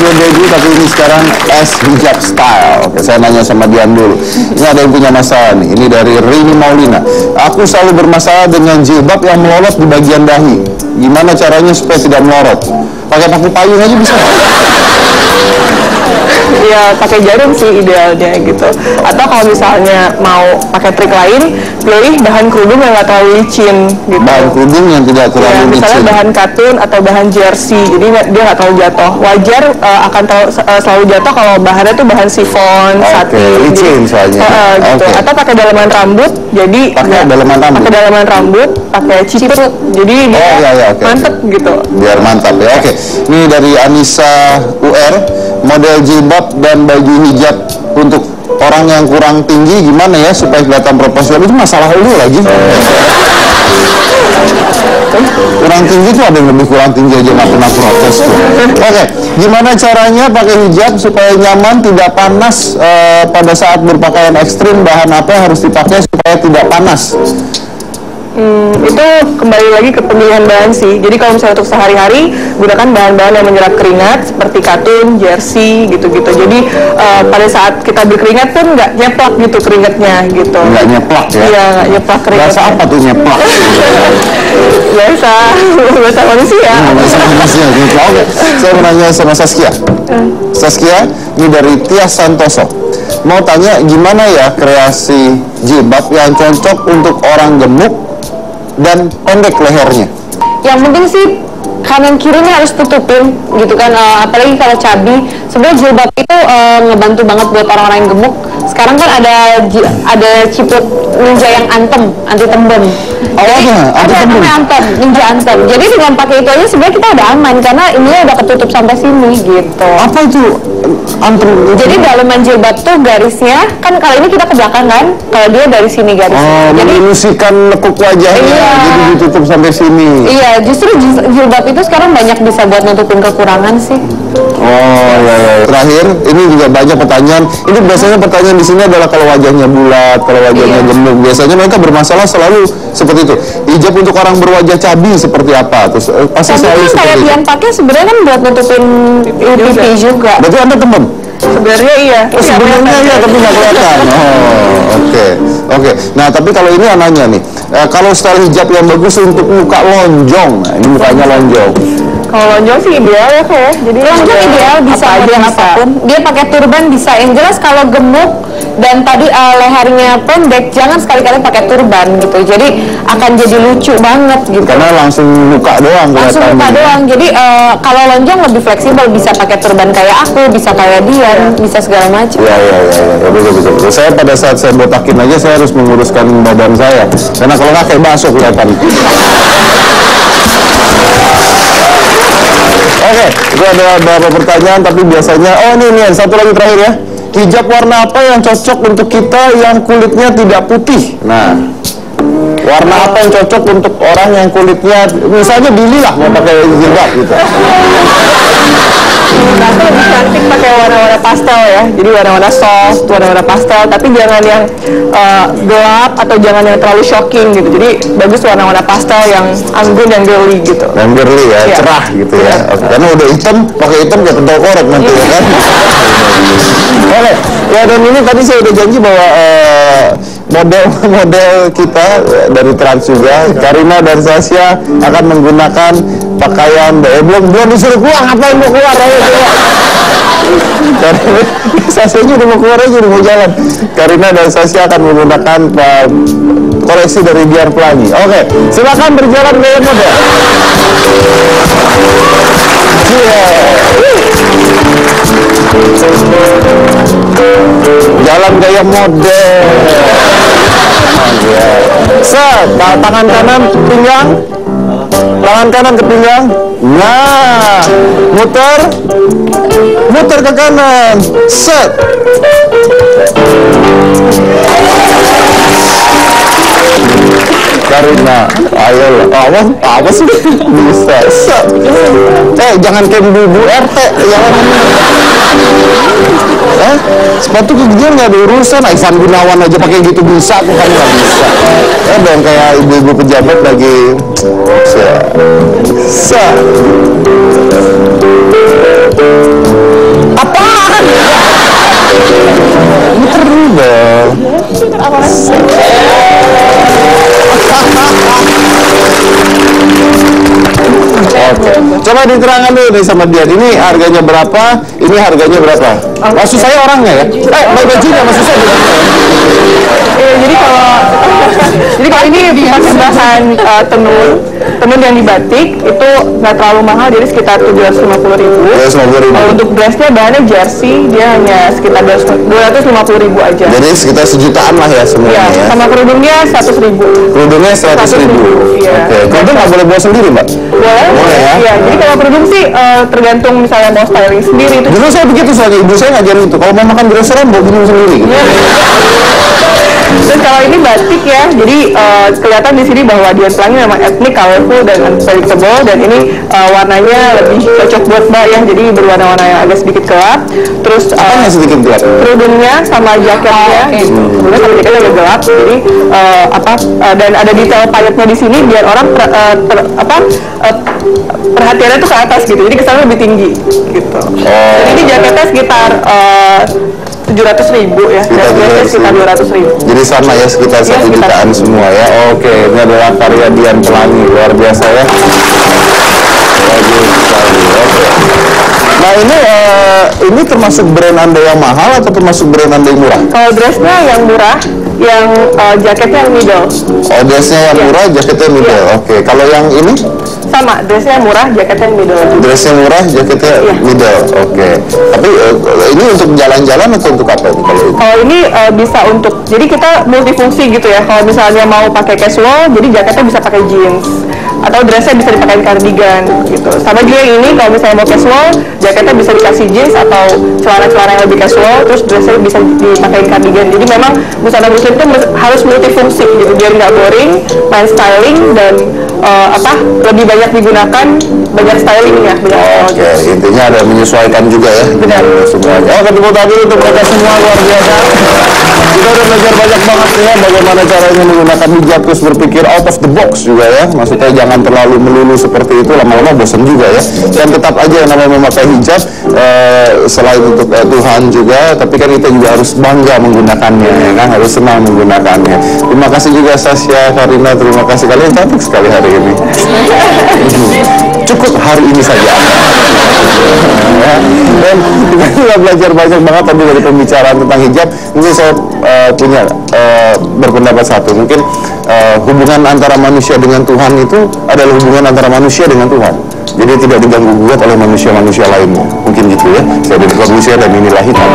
baju, tapi ini sekarang S hijab style. Oke, saya nanya sama Dian dulu. Ini ada yang punya masalah nih. Ini dari Rini Maulina. Aku selalu bermasalah dengan jilbab yang melorot di bagian dahi. Gimana caranya supaya tidak melorot? Pakai payung aja bisa. Ya pakai jarum sih idealnya gitu. Atau kalau misalnya mau pakai trik lain, pilih bahan kerudung yang nggak terlalu licin gitu. Bahan kerudung yang tidak terlalu licin. Misalnya bahan katun atau bahan jersey, jadi dia nggak terlalu jatuh. Wajar akan selalu jatuh kalau bahannya tuh bahan sifon, satin, licin soalnya. Gitu. Atau pakai dalaman rambut, jadi pakai dalaman rambut, pakai ciput, jadi dia mantep gitu. Biar mantap ya. Oke. Ini dari Anissa UR. Model jilbab dan baju hijab untuk orang yang kurang tinggi gimana ya supaya kelihatan proporsional? Itu masalah lu lagi. Kurang tinggi tuh ada yang lebih kurang tinggi aja nggak pernah protes tuh. Oke, gimana caranya pakai hijab supaya nyaman, tidak panas pada saat berpakaian ekstrim? Bahan apa yang harus dipakai supaya tidak panas? Itu kembali lagi ke pemilihan bahan sih. Jadi kalau misalnya untuk sehari-hari gunakan bahan-bahan yang menyerap keringat seperti katun, jersey gitu-gitu. Jadi pada saat kita berkeringat pun nggak nyeplak gitu keringatnya gitu. Nggak nyeplak ya? Iya, nggak nyeplak keringat. Bahasa apa tuh nyeplak? Bahasa manusia. Bahasa manusia gitu. Oke, saya mau nanya sama Saskia. Saskia, ini dari Tias Santoso. Mau tanya gimana ya kreasi jilbab yang cocok untuk orang gemuk dan pendek lehernya? Yang penting sih kanan kirinya harus tutupin gitu kan, apalagi kalau cabi. Sebenarnya jilbab itu ngebantu banget buat orang-orang yang gemuk. Sekarang kan ada ciput ninja yang anti tembem. Ninja antem. Jadi dengan pakai itu aja sebenarnya kita udah aman karena ini udah ketutup sampai sini gitu. Apa itu antem? Jadi dalaman jilbab tuh garisnya kan kalau ini kita ke belakang kan, kalau dia dari sini garisnya. Jadi mengilusikan lekuk wajahnya, jadi ditutup sampai sini. Iya, justru jilbab itu sekarang banyak bisa buat nutupin kekurangan sih. Oh ya. Terakhir, ini juga banyak pertanyaan. Ini biasanya pertanyaan di sini adalah kalau wajahnya bulat, kalau wajahnya gemuk. Biasanya mereka bermasalah selalu seperti itu. Hijab untuk orang berwajah cabi seperti apa? Terus pasti selalu seperti itu. Yang pakai sebenarnya kan buat nutupin pipi juga. Berarti Anda tembem? Sebenarnya iya. Sebenarnya iya, tapi nggak kelihatan. Oke. Nah, tapi kalau ini anaknya nih, kalau style hijab yang bagus untuk muka lonjong, nah ini mukanya lonjong. Kalau lonjong sih ideal ya kayak. Jadi lonjong ideal bisa aja apapun. Dia pakai turban bisa. Yang jelas kalau gemuk dan tadi lehernya pendek, jangan sekali-kali pakai turban gitu. Jadi akan jadi lucu banget gitu. Karena langsung muka doang. Langsung muka doang. Jadi kalau lonjong lebih fleksibel, bisa pakai turban kayak aku, bisa kayak dia, bisa segala macam. Iya. Betul. Saya pada saat saya botakin aja saya harus menguruskan badan saya. Karena kalau nggak kayak bakso kelihatan. Oke, itu ada beberapa pertanyaan, tapi biasanya, ini satu lagi terakhir ya. Hijab warna apa yang cocok untuk kita yang kulitnya tidak putih? Nah, warna apa yang cocok untuk orang yang kulitnya, misalnya Billy lah mau pakai jilbab gitu. Aku lebih cantik pakai warna-warna pastel ya. Jadi warna-warna soft, warna-warna pastel, tapi jangan yang gelap atau jangan yang terlalu shocking gitu. Jadi bagus warna-warna pastel yang anggun dan girly gitu. Yang girly ya, cerah gitu ya. Karena udah hitam, pakai hitam kayak pentol korek nanti ya kan. Oke, ya dan ini tadi saya udah janji bahwa model kita dari Trans juga, Karina dan Sasha akan menggunakan pakaian belum disuruh keluar, ngapain mau keluar ayo keluar. Karena Sasha udah mau keluar aja, udah mau jalan. Karina dan Sasha akan menggunakan koleksi dari Dian Pelangi. Oke, silakan berjalan gaya model. Jalan gaya model. Tangan kanan pinggang, tangan kanan ke pinggang. Nah, muter ke kanan. Set. Karina, ayo lah. Apa sih? Bisa. Set. Jangan kayak bu RT, jangan. Sepatu kegigian nggak ada urusan. Ivan Gunawan aja pakai gitu bisa, aku kan nggak bisa. Dong kayak ibu-ibu pejabat lagi. Sa. Seru dong. Oke, coba diterangkan dulu nih sama dia. Ini harganya berapa? Ini harganya berapa? Maksud saya orangnya ya? Bajunya maksud saya. Iya, jadi kalau ini pakai bahan tenun yang dibatik itu nggak terlalu mahal, jadi sekitar 750.000. Kalau untuk dressnya bahannya jersey, dia hanya sekitar 250.000 aja. Jadi sekitar sejutaan lah ya semuanya ya. Sama kerudungnya 100.000. Kerudungnya 100.000. Iya. Oke. Kerudung nggak boleh bawa sendiri, Mbak? Boleh ya? Iya, jadi kalau kerudung sih tergantung misalnya mau styling sendiri itu. Dulu saya begitu, soalnya ibu saya ngajarin itu. Kalau mau makan di restoran, bawa kerudung sendiri. Gitu. Dan kalau ini batik ya, jadi kelihatan di sini bahwa dia pelangi memang etnik, colorful dan unpredictable, dan ini warnanya lebih cocok buat Mbak ya, jadi berwarna-warna yang agak sedikit gelap. Terus sedikit gelap? Kerudungnya sama jaketnya, kerudungnya sama jaketnya agak gelap, jadi dan ada detail payetnya di sini biar orang perhatiannya tuh ke atas gitu, jadi kesannya lebih tinggi gitu. Dan ini jaketnya sekitar 700.000 ya, dan biasanya sekitar 200.000. Jadi sama ya, sekitar 1 jutaan semua ya. Oke, ini adalah karya Dian Pelangi, luar biasa ya. Bagus sekali. Oke. Nah ini termasuk brand Anda yang mahal atau termasuk brand Anda yang murah? Kalau dressnya yang murah, yang jaketnya yang middle. Oh, dressnya yang murah, jaketnya yang middle. Oke. Kalau yang ini? Sama, dressnya murah, jaketnya yang middle. Dressnya murah, jaketnya middle. Oke. Tapi ini untuk jalan-jalan atau untuk apa ini kalau ini? Kalau ini bisa untuk, jadi kita multifungsi gitu ya. Kalau misalnya mau pakai casual, jadi jaketnya bisa pakai jeans, atau dressnya bisa dipakai cardigan gitu. Sama juga yang ini, kalau misalnya mau casual, jaketnya bisa dikasih jeans atau celana-celana yang lebih casual, terus dressnya bisa dipakai cardigan. Jadi memang busana muslim itu harus multifungsi gitu, biar nggak boring, main styling, dan lebih banyak digunakan, banyak stylingnya. Oke, intinya ada menyesuaikan juga ya. Benar. Semuanya. Oh, ketemu tadi untuk mereka semua luar biasa. Kita udah belajar banyak banget ya bagaimana caranya menggunakan hijab, terus berpikir out of the box juga ya. Maksudnya jangan terlalu melulu seperti itu, lama-lama bosan juga ya. Dan tetap aja yang namanya memakai hijab selain untuk Tuhan juga, tapi kan kita juga harus bangga menggunakannya ya kan, harus senang menggunakannya. Terima kasih juga Sasha, Karina, terima kasih, kalian cantik sekali hari ini. Cukup hari ini saja. Ya. Dan kita juga belajar banyak banget tadi dari pembicaraan tentang hijab. Mungkin saya punya berpendapat satu, mungkin hubungan antara manusia dengan Tuhan itu adalah hubungan antara manusia dengan Tuhan. Jadi tidak diganggu gugat oleh manusia-manusia lainnya. Mungkin gitu ya. Saya dari Manusia dan inilah hitam.